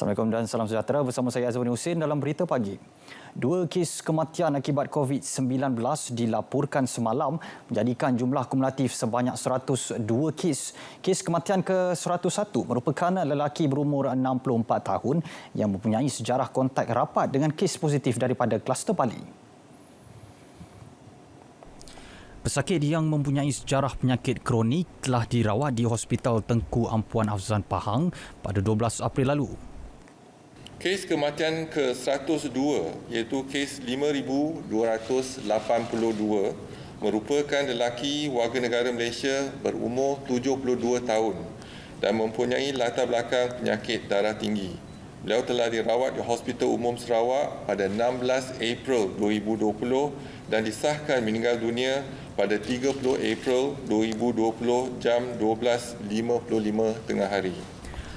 Assalamualaikum dan salam sejahtera. Bersama saya Azwani Husin dalam Berita Pagi. 2 kes kematian akibat COVID-19 dilaporkan semalam menjadikan jumlah kumulatif sebanyak 102 kes. Kes kematian ke-101 merupakan lelaki berumur 64 tahun yang mempunyai sejarah kontak rapat dengan kes positif daripada kluster Bali. Pesakit yang mempunyai sejarah penyakit kronik telah dirawat di Hospital Tengku Ampuan Afzan Pahang pada 12 April lalu. Kes kematian ke-102 iaitu kes 5,282 merupakan lelaki warga negara Malaysia berumur 72 tahun dan mempunyai latar belakang penyakit darah tinggi. Beliau telah dirawat di Hospital Umum Sarawak pada 16 April 2020 dan disahkan meninggal dunia pada 30 April 2020 jam 12.55 tengah hari.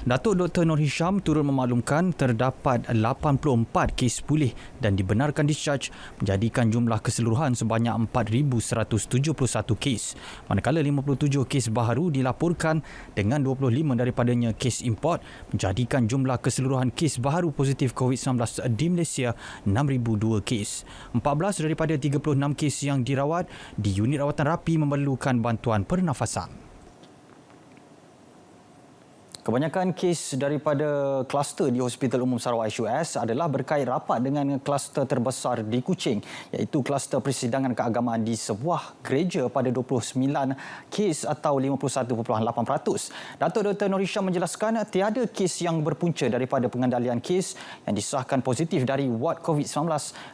Datuk Dr. Nur Hisham turut memaklumkan terdapat 84 kes pulih dan dibenarkan discharge menjadikan jumlah keseluruhan sebanyak 4,171 kes. Manakala 57 kes baharu dilaporkan dengan 25 daripadanya kes import menjadikan jumlah keseluruhan kes baharu positif COVID-19 di Malaysia 6,002 kes. 14 daripada 36 kes yang dirawat di unit rawatan rapi memerlukan bantuan pernafasan. Kebanyakan kes daripada kluster di Hospital Umum Sarawak HUS adalah berkait rapat dengan kluster terbesar di Kuching iaitu kluster persidangan keagamaan di sebuah gereja pada 29 kes atau 51.8%. Datuk Dr. Nur Hisham menjelaskan tiada kes yang berpunca daripada pengendalian kes yang disahkan positif dari ward COVID-19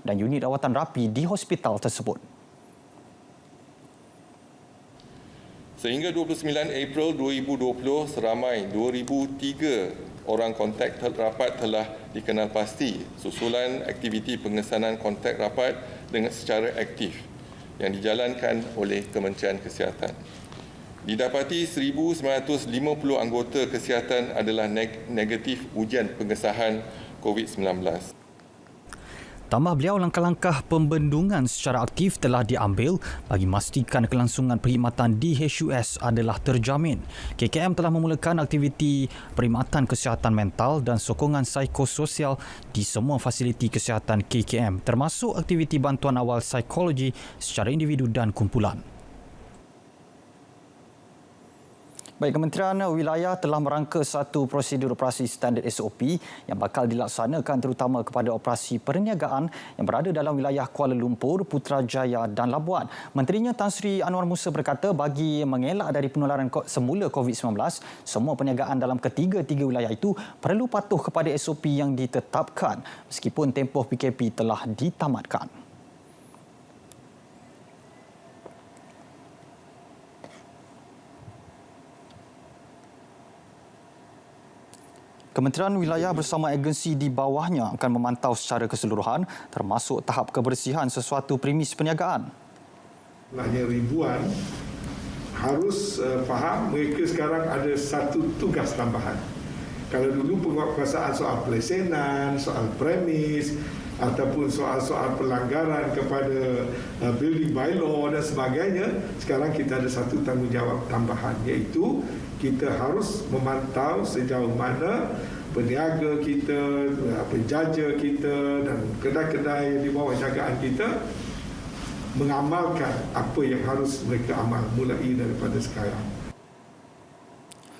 dan unit rawatan rapi di hospital tersebut. Sehingga 29 April 2020, seramai 2,003 orang kontak rapat telah dikenal pasti susulan aktiviti pengesanan kontak rapat dengan secara aktif yang dijalankan oleh Kementerian Kesihatan. Didapati 1,950 anggota kesihatan adalah negatif ujian pengesahan COVID-19. Tambah beliau, langkah-langkah pembendungan secara aktif telah diambil bagi memastikan kelangsungan perkhidmatan di HUS adalah terjamin. KKM telah memulakan aktiviti perkhidmatan kesihatan mental dan sokongan psikososial di semua fasiliti kesihatan KKM termasuk aktiviti bantuan awal psikologi secara individu dan kumpulan. Baik, Kementerian Wilayah telah merangka satu prosedur operasi standard SOP yang bakal dilaksanakan terutama kepada operasi perniagaan yang berada dalam wilayah Kuala Lumpur, Putrajaya dan Labuan. Menterinya Tan Sri Anwar Musa berkata bagi mengelak dari penularan semula COVID-19, semua perniagaan dalam ketiga-tiga wilayah itu perlu patuh kepada SOP yang ditetapkan meskipun tempoh PKP telah ditamatkan. Kementerian Wilayah bersama agensi di bawahnya akan memantau secara keseluruhan termasuk tahap kebersihan sesuatu premis perniagaan. Hanya ribuan harus faham mereka sekarang ada satu tugas tambahan. Kalau dulu penguasaan soal pelesenan, soal premis ataupun soal-soal pelanggaran kepada building bylaw dan sebagainya, sekarang kita ada satu tanggungjawab tambahan iaitu kita harus memantau sejauh mana peniaga kita, penjaja kita dan kedai-kedai di bawah jagaan kita mengamalkan apa yang harus mereka amal mulai daripada sekarang.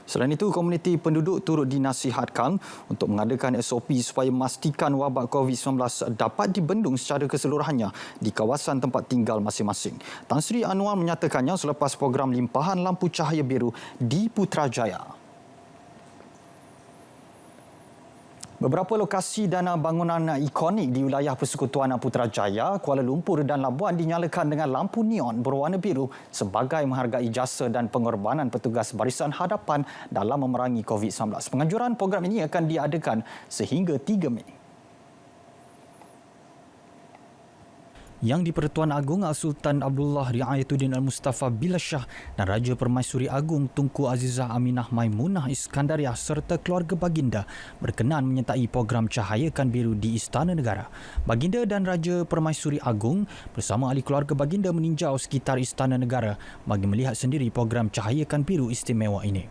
Selain itu, komuniti penduduk turut dinasihatkan untuk mengadakan SOP supaya memastikan wabak COVID-19 dapat dibendung secara keseluruhannya di kawasan tempat tinggal masing-masing. Tan Sri Anwar menyatakannya selepas program limpahan lampu cahaya biru di Putrajaya. Beberapa lokasi dan bangunan ikonik di wilayah Persekutuan Putrajaya, Kuala Lumpur dan Labuan dinyalakan dengan lampu neon berwarna biru sebagai menghargai jasa dan pengorbanan petugas barisan hadapan dalam memerangi COVID-19. Penganjuran program ini akan diadakan sehingga 3 Mei. Yang di-Pertuan Agong Sultan Abdullah Riayatuddin Al-Mustafa Billah Shah dan Raja Permaisuri Agong Tunku Azizah Aminah Maimunah Iskandariah serta keluarga baginda berkenan menyertai program Cahayakan Biru di Istana Negara. Baginda dan Raja Permaisuri Agong bersama ahli keluarga baginda meninjau sekitar Istana Negara bagi melihat sendiri program Cahayakan Biru istimewa ini.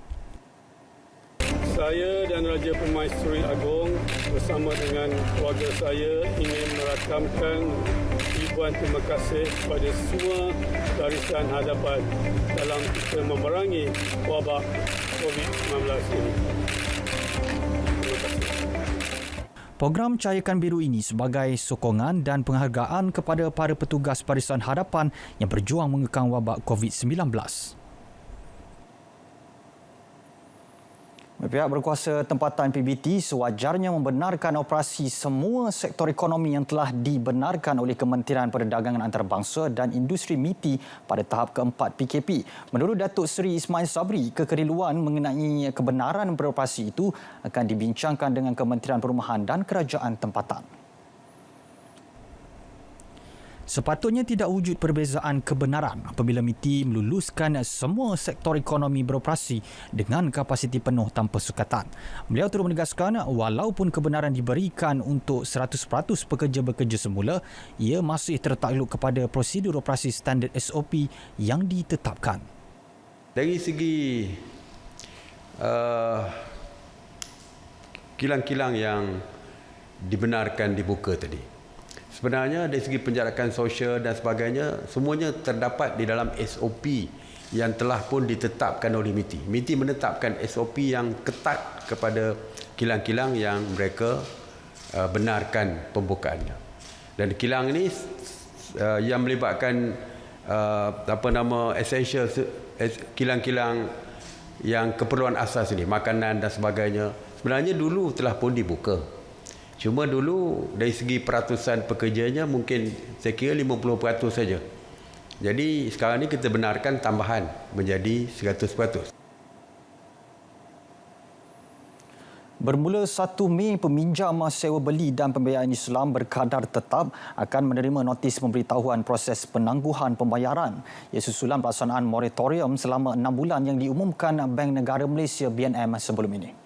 Saya dan Raja Permaisuri Agong bersama dengan keluarga saya ingin merakamkan ribuan terima kasih kepada semua garisan hadapan dalam kita memerangi wabak COVID-19 ini. Terima kasih. Program Cahayakan Biru ini sebagai sokongan dan penghargaan kepada para petugas barisan hadapan yang berjuang mengekang wabak COVID-19. Pihak berkuasa tempatan PBT sewajarnya membenarkan operasi semua sektor ekonomi yang telah dibenarkan oleh Kementerian Perdagangan Antarabangsa dan Industri MITI pada tahap keempat PKP. Menurut Datuk Seri Ismail Sabri, kekeliruan mengenai kebenaran beroperasi itu akan dibincangkan dengan Kementerian Perumahan dan Kerajaan Tempatan. Sepatutnya tidak wujud perbezaan kebenaran apabila MITI meluluskan semua sektor ekonomi beroperasi dengan kapasiti penuh tanpa sukatan. Beliau turut menegaskan walaupun kebenaran diberikan untuk 100% pekerja-bekerja semula, ia masih tertakluk kepada prosedur operasi standard SOP yang ditetapkan. Dari segi kilang-kilang yang dibenarkan dibuka tadi, sebenarnya dari segi penjarakan sosial dan sebagainya, semuanya terdapat di dalam SOP yang telah pun ditetapkan oleh MITI. MITI menetapkan SOP yang ketat kepada kilang-kilang yang mereka benarkan pembukaannya. Dan kilang ini yang melibatkan essential kilang-kilang yang keperluan asas ini, makanan dan sebagainya, sebenarnya dulu telah pun dibuka. Cuma dulu dari segi peratusan pekerjanya mungkin saya kira 50% saja. Jadi sekarang ni kita benarkan tambahan menjadi 100%. Bermula 1 Mei, peminjam sewa beli dan pembiayaan Islam berkadar tetap akan menerima notis pemberitahuan proses penangguhan pembayaran. Ia susulan pelaksanaan moratorium selama 6 bulan yang diumumkan Bank Negara Malaysia BNM sebelum ini.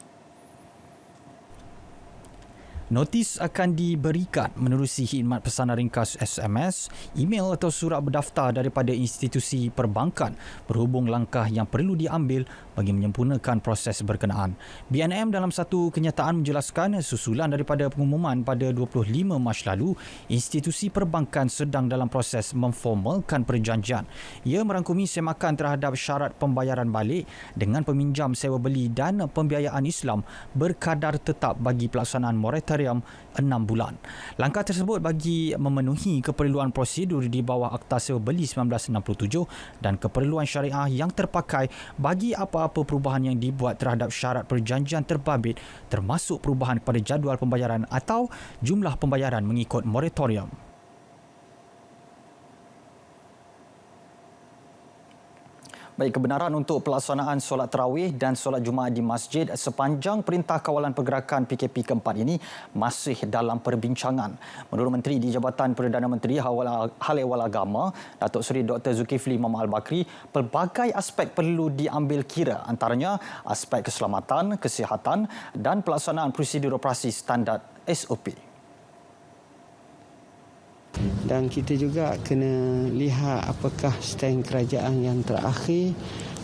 Notis akan diberikan menerusi khidmat pesanan ringkas SMS, email atau surat berdaftar daripada institusi perbankan berhubung langkah yang perlu diambil bagi menyempurnakan proses berkenaan. BNM dalam satu kenyataan menjelaskan susulan daripada pengumuman pada 25 Mac lalu, institusi perbankan sedang dalam proses memformalkan perjanjian. Ia merangkumi semakan terhadap syarat pembayaran balik dengan peminjam sewa beli dan pembiayaan Islam berkadar tetap bagi pelaksanaan moratorium 6 bulan. Langkah tersebut bagi memenuhi keperluan prosedur di bawah Akta Sewa Beli 1967 dan keperluan syariah yang terpakai bagi apa-apa perubahan yang dibuat terhadap syarat perjanjian terbabit, termasuk perubahan kepada jadual pembayaran atau jumlah pembayaran mengikut moratorium. Baik, kebenaran untuk pelaksanaan solat tarawih dan solat Jumaat di masjid sepanjang Perintah Kawalan Pergerakan PKP keempat ini masih dalam perbincangan. Menurut Menteri di Jabatan Perdana Menteri Hal Ehwal Agama, Datuk Seri Dr. Zulkifli Muhammad Al-Bakri, pelbagai aspek perlu diambil kira, antaranya aspek keselamatan, kesihatan dan pelaksanaan prosedur operasi standard SOP. Dan kita juga kena lihat apakah stand kerajaan yang terakhir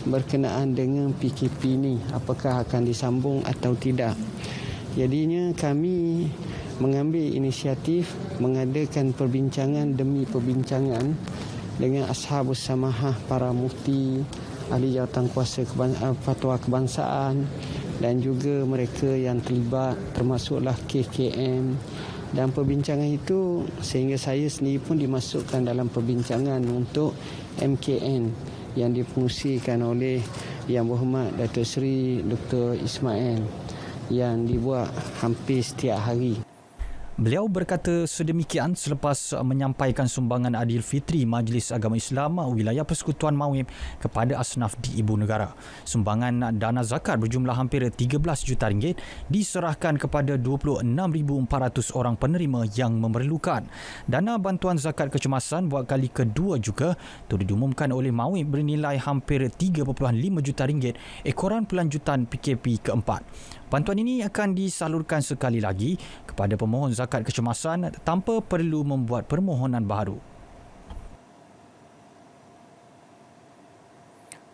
berkenaan dengan PKP ini, apakah akan disambung atau tidak. Jadinya kami mengambil inisiatif mengadakan perbincangan demi perbincangan dengan ashabus samahah, para mufti, ahli jawatan kuasa fatwa kebangsaan dan juga mereka yang terlibat termasuklah KKM. Dan perbincangan itu sehingga saya sendiri pun dimasukkan dalam perbincangan untuk MKN yang dipengusikan oleh Yang Berhormat Datuk Seri Dr. Ismail yang dibuat hampir setiap hari. Beliau berkata sedemikian selepas menyampaikan sumbangan Adil Fitri Majlis Agama Islam Wilayah Persekutuan Mawib kepada asnaf di Ibu Negara. Sumbangan dana zakat berjumlah hampir 13 juta ringgit diserahkan kepada 26,400 orang penerima yang memerlukan. Dana bantuan zakat kecemasan buat kali kedua juga turut diumumkan oleh Mawib bernilai hampir 3.5 juta ringgit ekoran pelanjutan PKP keempat. Bantuan ini akan disalurkan sekali lagi kepada pemohon zakat kecemasan tanpa perlu membuat permohonan baru.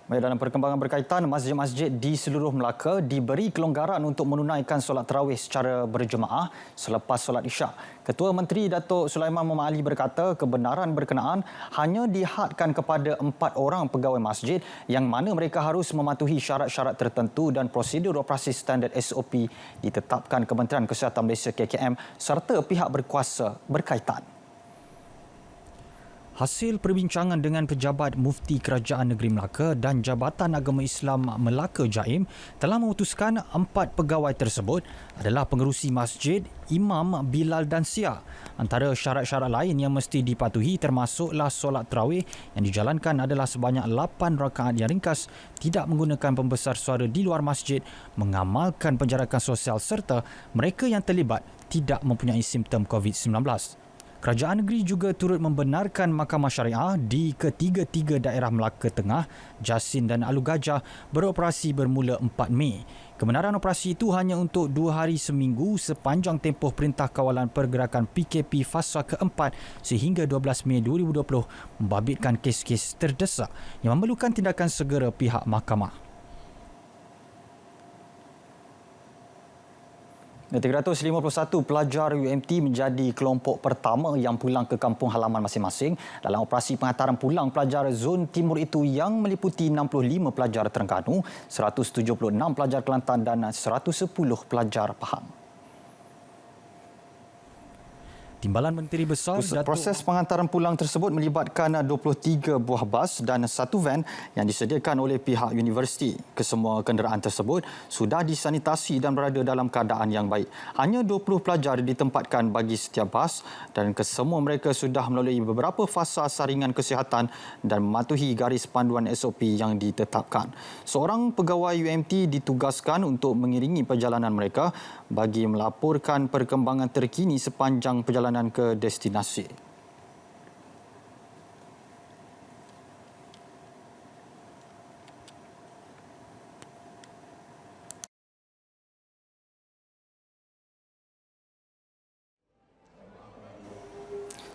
Baik, dalam perkembangan berkaitan, masjid-masjid di seluruh Melaka diberi kelonggaran untuk menunaikan solat tarawih secara berjemaah selepas solat Isyak. Ketua Menteri Datuk Sulaiman Muhammad Ali berkata kebenaran berkenaan hanya dihadkan kepada 4 orang pegawai masjid yang mana mereka harus mematuhi syarat-syarat tertentu dan prosedur operasi standard SOP ditetapkan Kementerian Kesihatan Malaysia KKM serta pihak berkuasa berkaitan. Hasil perbincangan dengan pejabat Mufti Kerajaan Negeri Melaka dan Jabatan Agama Islam Melaka Jaim telah memutuskan 4 pegawai tersebut adalah pengerusi masjid, imam, bilal dan sia. Antara syarat-syarat lain yang mesti dipatuhi termasuklah solat tarawih yang dijalankan adalah sebanyak 8 rakaat yang ringkas, tidak menggunakan pembesar suara di luar masjid, mengamalkan penjarakan sosial serta mereka yang terlibat tidak mempunyai simptom COVID-19. Kerajaan negeri juga turut membenarkan mahkamah syariah di ketiga-tiga daerah Melaka Tengah, Jasin dan Alu Gajah beroperasi bermula 4 Mei. Kebenaran operasi itu hanya untuk 2 hari seminggu sepanjang tempoh Perintah Kawalan Pergerakan PKP Fasa keempat sehingga 12 Mei 2020 membabitkan kes-kes terdesak yang memerlukan tindakan segera pihak mahkamah. 351 pelajar UMT menjadi kelompok pertama yang pulang ke kampung halaman masing-masing dalam operasi penghantaran pulang pelajar Zon Timur itu yang meliputi 65 pelajar Terengganu, 176 pelajar Kelantan dan 110 pelajar Pahang. Timbalan Menteri Besar proses penghantaran pulang tersebut melibatkan 23 buah bas dan 1 van yang disediakan oleh pihak universiti. Kesemua kenderaan tersebut sudah disanitasi dan berada dalam keadaan yang baik. Hanya 20 pelajar ditempatkan bagi setiap bas dan kesemua mereka sudah melalui beberapa fasa saringan kesihatan dan mematuhi garis panduan SOP yang ditetapkan. Seorang pegawai UMT ditugaskan untuk mengiringi perjalanan mereka bagi melaporkan perkembangan terkini sepanjang perjalanan ke destinasi.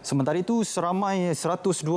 Sementara itu, seramai 127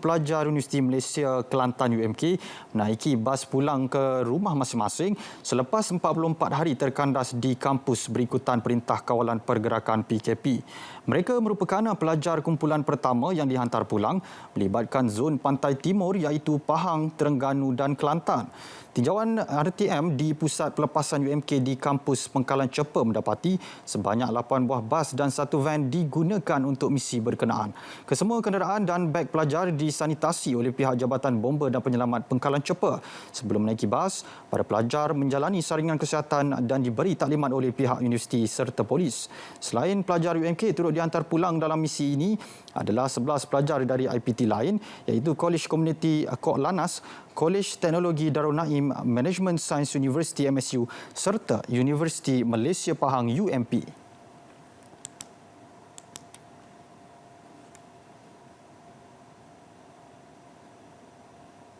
pelajar Universiti Malaysia Kelantan UMK menaiki bas pulang ke rumah masing-masing selepas 44 hari terkandas di kampus berikutan Perintah Kawalan Pergerakan PKP. Mereka merupakan pelajar kumpulan pertama yang dihantar pulang melibatkan zon Pantai Timur iaitu Pahang, Terengganu dan Kelantan. Tinjauan RTM di Pusat Pelepasan UMK di kampus Pengkalan Cepa mendapati sebanyak 8 buah bas dan 1 van digunakan untuk misi berkenaan. Kesemua kenderaan dan beg pelajar disanitasi oleh pihak Jabatan Bomba dan Penyelamat Pengkalan Cepa. Sebelum menaiki bas, para pelajar menjalani saringan kesihatan dan diberi taklimat oleh pihak universiti serta polis. Selain pelajar UMK turut dihantar pulang dalam misi ini adalah 11 pelajar dari IPT lain iaitu College Community Kok Lanas, Kolej Teknologi Darul Naim, Management Science University MSU serta Universiti Malaysia Pahang UMP.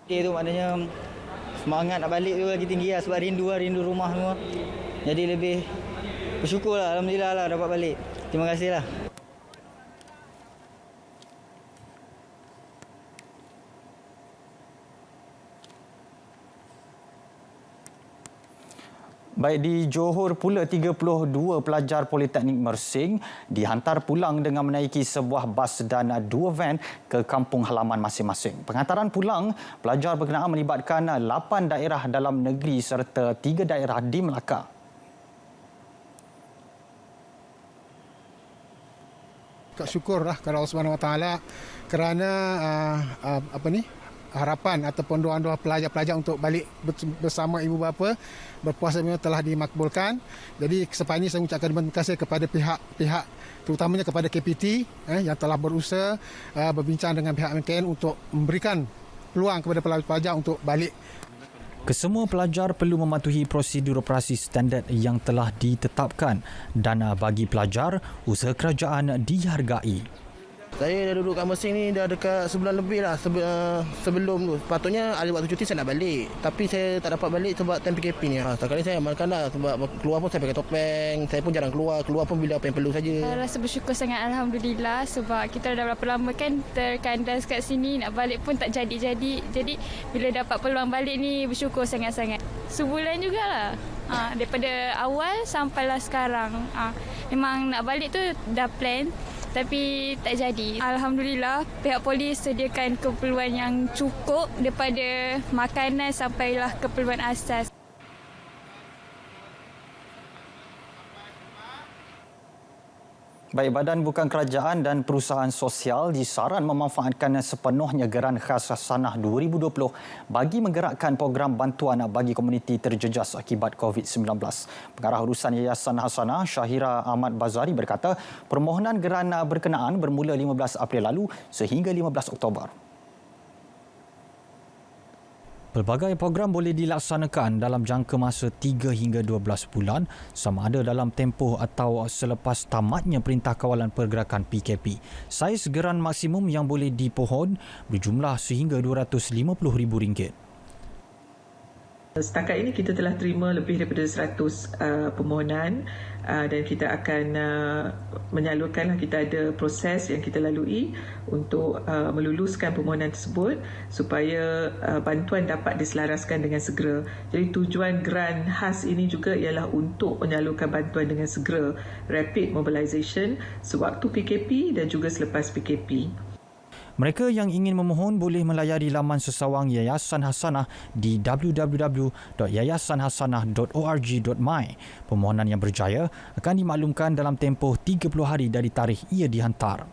Itu maknanya semangat nak balik tu lagi tinggi lah sebab rindu rumah semua. Jadi lebih bersyukur lah, alhamdulillah lah dapat balik. Terima kasih lah. Baik, di Johor pula 32 pelajar Politeknik Mersing dihantar pulang dengan menaiki sebuah bas dan 2 van ke kampung halaman masing-masing. Penghantaran pulang pelajar berkenaan melibatkan 8 daerah dalam negeri serta 3 daerah di Melaka. Syukurlah kepada Allah Subhanahu Wa Taala kerana harapan ataupun doa-doa pelajar-pelajar untuk balik bersama ibu bapa berpuasa memang telah dimakbulkan. Jadi kesempatan ini saya mengucapkan terima kasih kepada pihak terutamanya kepada KPT yang telah berusaha berbincang dengan pihak MKN untuk memberikan peluang kepada pelajar untuk balik. Kesemua pelajar perlu mematuhi prosedur operasi standard yang telah ditetapkan dan bagi pelajar, usaha kerajaan dihargai. Saya dah duduk kat Mersing ni dah dekat sebulan lebih lah sebelum tu. Patutnya ada waktu cuti saya nak balik. Tapi saya tak dapat balik sebab time PKP ni. Setakat ni saya amalkan lah sebab keluar pun saya pakai topeng. Saya pun jarang keluar. Keluar pun bila apa yang perlu saja. Saya rasa bersyukur sangat Alhamdulillah sebab kita dah berapa lama kan terkandas kat sini. Nak balik pun tak jadi-jadi. Jadi bila dapat peluang balik ni bersyukur sangat-sangat. Sebulan jugalah. Daripada awal sampailah sekarang. Memang nak balik tu dah plan. Tapi tak jadi. Alhamdulillah pihak polis sediakan keperluan yang cukup daripada makanan sampailah keperluan asas. Baik, Badan Bukan Kerajaan dan Perusahaan Sosial disaran memanfaatkan sepenuhnya geran khas Hasanah 2020 bagi menggerakkan program bantuan bagi komuniti terjejas akibat COVID-19. Pengarah urusan Yayasan Hasanah, Syahira Ahmad Bazari berkata, permohonan geran berkenaan bermula 15 April lalu sehingga 15 Oktober. Pelbagai program boleh dilaksanakan dalam jangka masa 3 hingga 12 bulan sama ada dalam tempoh atau selepas tamatnya Perintah Kawalan Pergerakan PKP. Saiz geran maksimum yang boleh dipohon berjumlah sehingga RM250,000. Setakat ini kita telah terima lebih daripada 100 permohonan dan kita akan menyalurkan. Kita ada proses yang kita lalui untuk meluluskan permohonan tersebut supaya bantuan dapat diselaraskan dengan segera. Jadi tujuan geran khas ini juga ialah untuk menyalurkan bantuan dengan segera, rapid mobilisation sewaktu PKP dan juga selepas PKP. Mereka yang ingin memohon boleh melayari laman sesawang Yayasan Hasanah di www.yayasanhasanah.org.my. Permohonan yang berjaya akan dimaklumkan dalam tempoh 30 hari dari tarikh ia dihantar.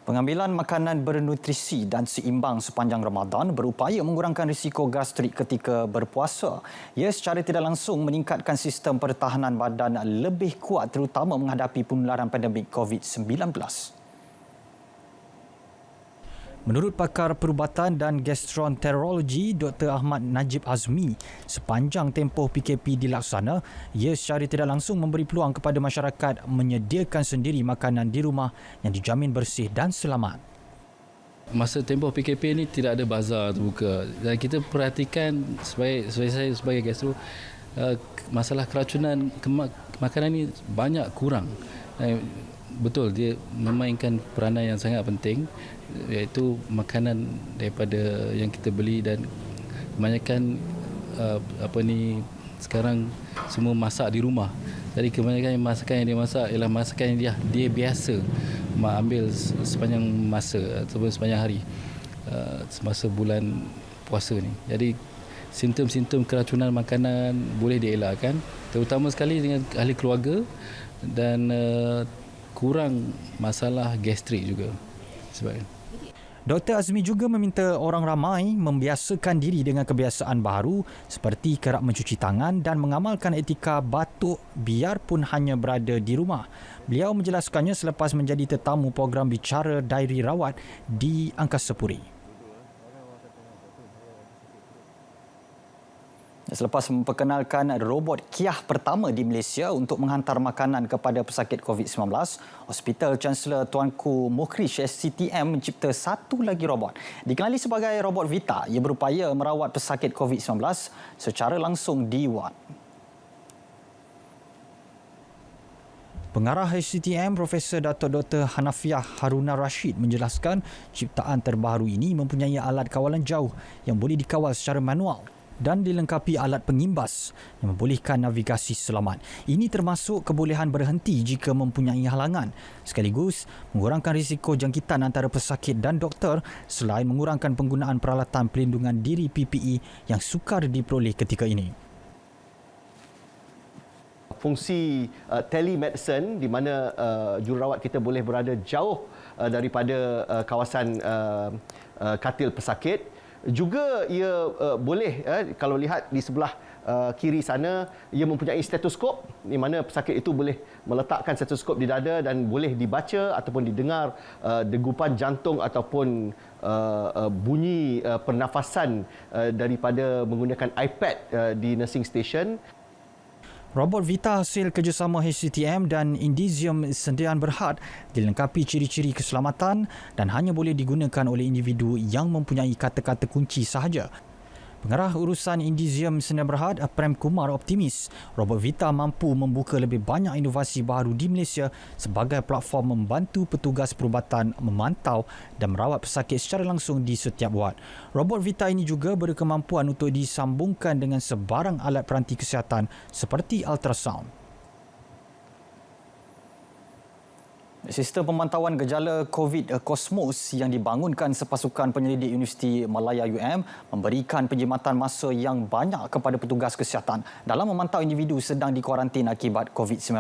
Pengambilan makanan bernutrisi dan seimbang sepanjang Ramadan berupaya mengurangkan risiko gastrik ketika berpuasa. Ia secara tidak langsung meningkatkan sistem pertahanan badan lebih kuat terutama menghadapi penularan pandemik COVID-19. Menurut pakar perubatan dan gastroenterologi Dr. Ahmad Najib Azmi, sepanjang tempoh PKP dilaksana, ia secara tidak langsung memberi peluang kepada masyarakat menyediakan sendiri makanan di rumah yang dijamin bersih dan selamat. Masa tempoh PKP ini tidak ada bazar terbuka dan kita perhatikan sebagai saya sebagai gastro, masalah keracunan makanan ini banyak kurang. Betul, dia memainkan peranan yang sangat penting, iaitu makanan daripada yang kita beli dan kebanyakan sekarang semua masak di rumah. Jadi kebanyakan masakan yang dia masak ialah masakan yang dia biasa ambil sepanjang masa ataupun sepanjang hari semasa bulan puasa ni. Jadi simptom-simptom keracunan makanan boleh dielakkan, terutama sekali dengan ahli keluarga dan kurang masalah gastrik juga sebabnya. Dr. Azmi juga meminta orang ramai membiasakan diri dengan kebiasaan baru seperti kerap mencuci tangan dan mengamalkan etika batuk biarpun hanya berada di rumah. Beliau menjelaskannya selepas menjadi tetamu program bicara Diary Rawat di Angkasa Puri. Selepas memperkenalkan robot Kiah pertama di Malaysia untuk menghantar makanan kepada pesakit COVID-19, Hospital Chancellor Tuanku Mukhrish SCTM mencipta satu lagi robot. Dikenali sebagai robot Vita, ia berupaya merawat pesakit COVID-19 secara langsung di ward. Pengarah SCTM Profesor Dato' Dr. Hanafiah Haruna Rashid menjelaskan ciptaan terbaru ini mempunyai alat kawalan jauh yang boleh dikawal secara manual dan dilengkapi alat pengimbas yang membolehkan navigasi selamat. Ini termasuk kebolehan berhenti jika mempunyai halangan, sekaligus mengurangkan risiko jangkitan antara pesakit dan doktor selain mengurangkan penggunaan peralatan pelindungan diri PPE yang sukar diperoleh ketika ini. Fungsi telemedicine di mana jururawat kita boleh berada jauh daripada kawasan katil pesakit. Juga ia boleh, kalau lihat di sebelah kiri sana, ia mempunyai stetoskop di mana pesakit itu boleh meletakkan stetoskop di dada dan boleh dibaca ataupun didengar degupan jantung ataupun bunyi pernafasan daripada menggunakan iPad di nursing station. Robot Vita hasil kerjasama HCTM dan Indisium Sdn Bhd dilengkapi ciri-ciri keselamatan dan hanya boleh digunakan oleh individu yang mempunyai kata-kata kunci sahaja. Pengarah urusan Indisium Sdn Bhd, Prem Kumar optimis robot Vita mampu membuka lebih banyak inovasi baru di Malaysia sebagai platform membantu petugas perubatan memantau dan merawat pesakit secara langsung di setiap wad. Robot Vita ini juga berkemampuan untuk disambungkan dengan sebarang alat peranti kesihatan seperti ultrasound. Sistem pemantauan gejala COVID Cosmos yang dibangunkan sepasukan penyelidik Universiti Malaya UM memberikan penjimatan masa yang banyak kepada petugas kesihatan dalam memantau individu sedang dikuarantin akibat COVID-19.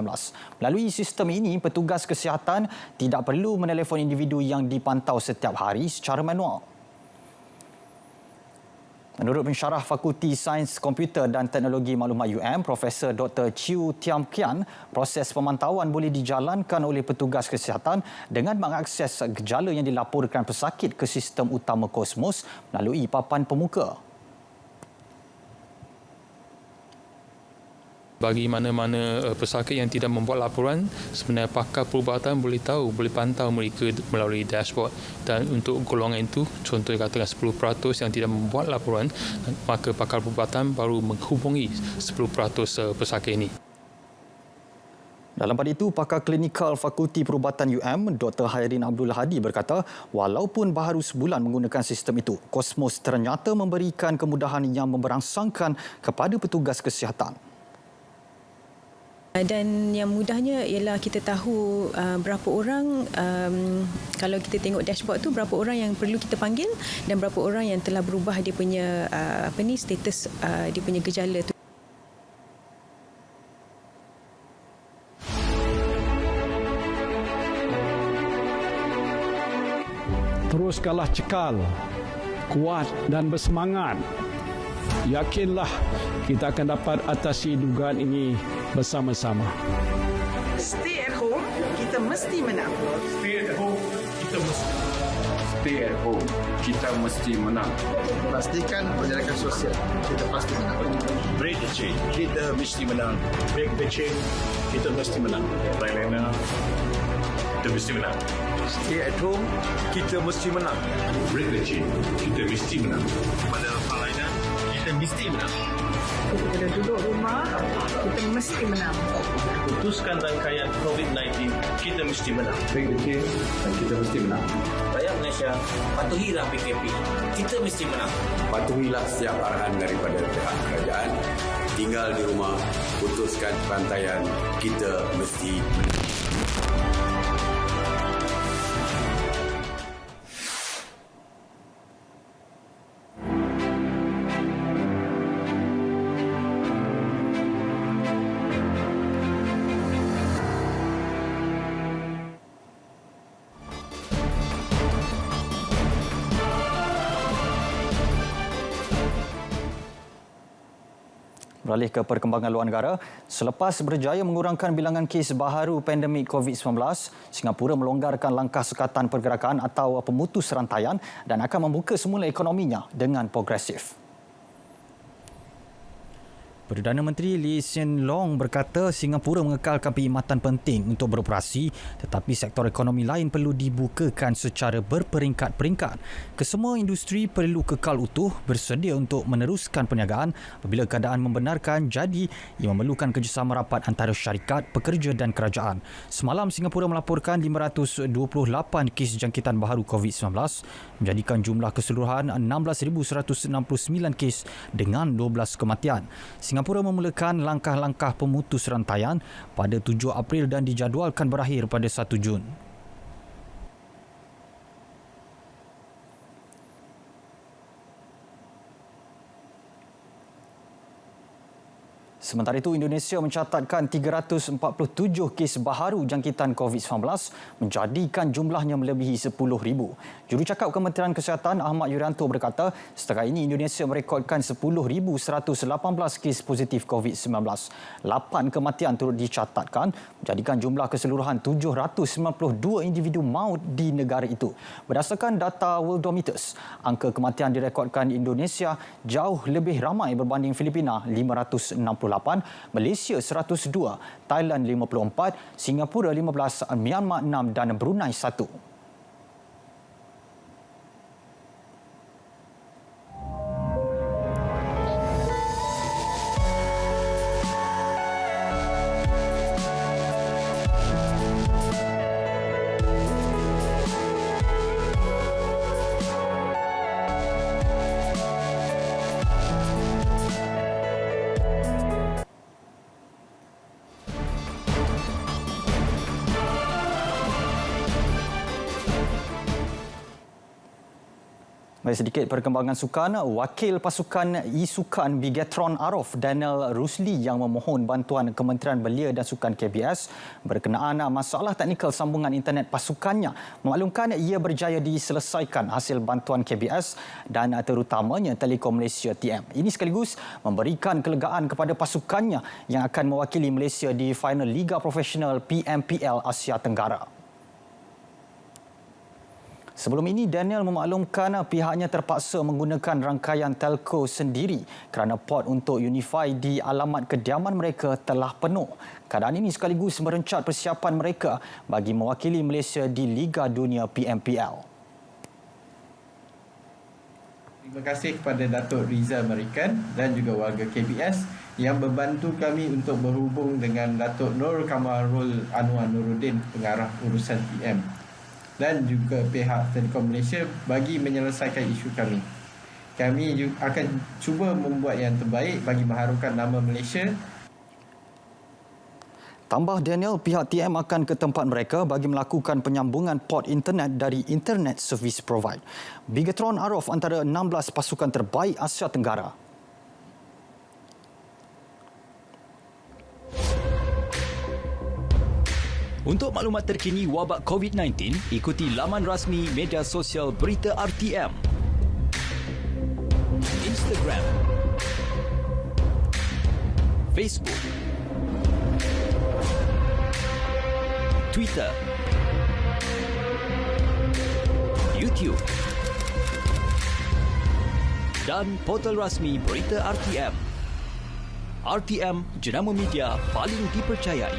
Melalui sistem ini, petugas kesihatan tidak perlu menelefon individu yang dipantau setiap hari secara manual. Menurut pensyarah Fakulti Sains Komputer dan Teknologi Maklumat UM, Profesor Dr. Chew Tiam Kian, proses pemantauan boleh dijalankan oleh petugas kesihatan dengan mengakses gejala yang dilaporkan pesakit ke sistem utama Cosmos melalui papan pemuka. Bagi mana-mana pesakit yang tidak membuat laporan, sebenarnya pakar perubatan boleh pantau mereka melalui dashboard. Dan untuk golongan itu, contohnya katakan 10% yang tidak membuat laporan, maka pakar perubatan baru menghubungi 10% pesakit ini. Dalam pada itu, pakar klinikal Fakulti Perubatan UM, Dr. Hairin Abdul Hadi berkata, walaupun baru sebulan menggunakan sistem itu, Cosmos ternyata memberikan kemudahan yang memberangsangkan kepada petugas kesihatan. Dan yang mudahnya ialah kita tahu berapa orang, kalau kita tengok dashboard tu, berapa orang yang perlu kita panggil dan berapa orang yang telah berubah dia punya status dia punya gejala tu. Teruskanlah cekal, kuat dan bersemangat. Yakinlah kita akan dapat atasi dugaan ini bersama-sama. Stay at home, kita mesti menang. Stay at home, kita mesti. Stay at home, kita mesti menang. Pastikan penjarakan sosial, kita pasti menang. Break the chain, kita mesti menang. Break the chain, kita mesti menang. Lain-lainnya, kita mesti menang. Stay at home, kita mesti menang. Break the chain, kita mesti menang. Pada hal lainnya, kita mesti menang. Kita duduk rumah, kita mesti menang. Putuskan rangkaian COVID-19, kita mesti menang. Break the chain, dan kita mesti menang. Rakyat Malaysia, patuhilah PKP. Kita mesti menang. Patuhilah setiap arahan daripada pihak kerajaan. Tinggal di rumah, putuskan pantaian, kita mesti menang. Beralih ke perkembangan luar negara, selepas berjaya mengurangkan bilangan kes baharu pandemik COVID-19, Singapura melonggarkan langkah sekatan pergerakan atau pemutus rantaian dan akan membuka semula ekonominya dengan progresif. Perdana Menteri Lee Hsien Loong berkata Singapura mengekalkan perkhidmatan penting untuk beroperasi tetapi sektor ekonomi lain perlu dibukakan secara berperingkat-peringkat. Kesemua industri perlu kekal utuh bersedia untuk meneruskan perniagaan apabila keadaan membenarkan, jadi ia memerlukan kerjasama rapat antara syarikat, pekerja dan kerajaan. Semalam Singapura melaporkan 528 kes jangkitan baharu COVID-19 menjadikan jumlah keseluruhan 16,169 kes dengan 12 kematian. Singapura memulakan langkah-langkah pemutus rantaian pada 7 April dan dijadualkan berakhir pada 1 Jun. Sementara itu, Indonesia mencatatkan 347 kes baharu jangkitan COVID-19 menjadikan jumlahnya melebihi 10,000. Jurucakap Kementerian Kesihatan Ahmad Yuryanto berkata, setakat ini Indonesia merekodkan 10,118 kes positif COVID-19. 8 kematian turut dicatatkan, menjadikan jumlah keseluruhan 792 individu maut di negara itu. Berdasarkan data Worldometers, angka kematian direkodkan Indonesia jauh lebih ramai berbanding Filipina 568. Malaysia 102, Thailand 54, Singapura 15, Myanmar 6 dan Brunei 1. Sedikit perkembangan sukan, wakil pasukan e-sukan Bigetron Arif Daniel Rusli yang memohon bantuan Kementerian Belia dan Sukan KBS berkenaan masalah teknikal sambungan internet pasukannya memaklumkan ia berjaya diselesaikan hasil bantuan KBS dan terutamanya Telekom Malaysia TM. Ini sekaligus memberikan kelegaan kepada pasukannya yang akan mewakili Malaysia di final Liga Profesional PMPL Asia Tenggara. Sebelum ini, Daniel memaklumkan pihaknya terpaksa menggunakan rangkaian telco sendiri kerana port untuk Unify di alamat kediaman mereka telah penuh. Keadaan ini sekaligus merencat persiapan mereka bagi mewakili Malaysia di Liga Dunia PMPL. Terima kasih kepada Datuk Rizal Marikan dan juga warga KBS yang membantu kami untuk berhubung dengan Datuk Nur Kamarul Anwar Nuruddin, pengarah urusan PM, dan juga pihak Telekom Malaysia bagi menyelesaikan isu kami. Kami akan cuba membuat yang terbaik bagi mengharumkan nama Malaysia. Tambah Daniel, pihak TM akan ke tempat mereka bagi melakukan penyambungan port internet dari Internet Service Provider. Bigetron Arif antara 16 pasukan terbaik Asia Tenggara. Untuk maklumat terkini wabak COVID-19, ikuti laman rasmi media sosial Berita RTM. Instagram, Facebook, Twitter, YouTube dan portal rasmi Berita RTM. RTM, jenama media paling dipercayai.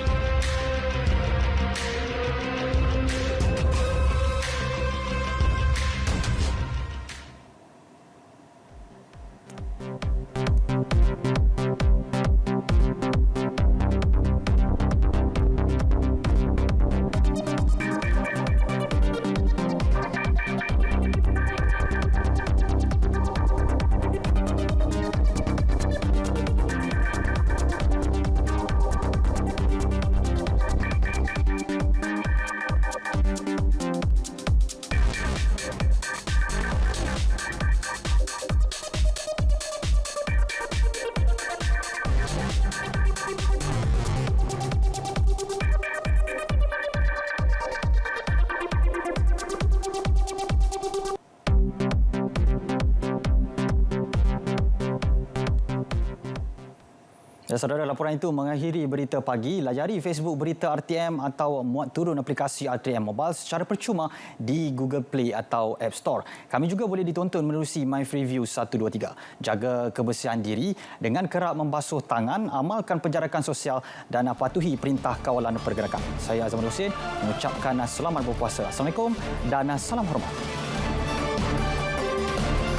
Ya, saudara, laporan itu mengakhiri berita pagi. Layari Facebook Berita RTM atau muat turun aplikasi RTM Mobile secara percuma di Google Play atau App Store. Kami juga boleh ditonton menerusi MyFreeView 123. Jaga kebersihan diri dengan kerap membasuh tangan, amalkan penjarakan sosial dan patuhi perintah kawalan pergerakan. Saya Azman Hussein mengucapkan selamat berpuasa. Assalamualaikum dan salam hormat.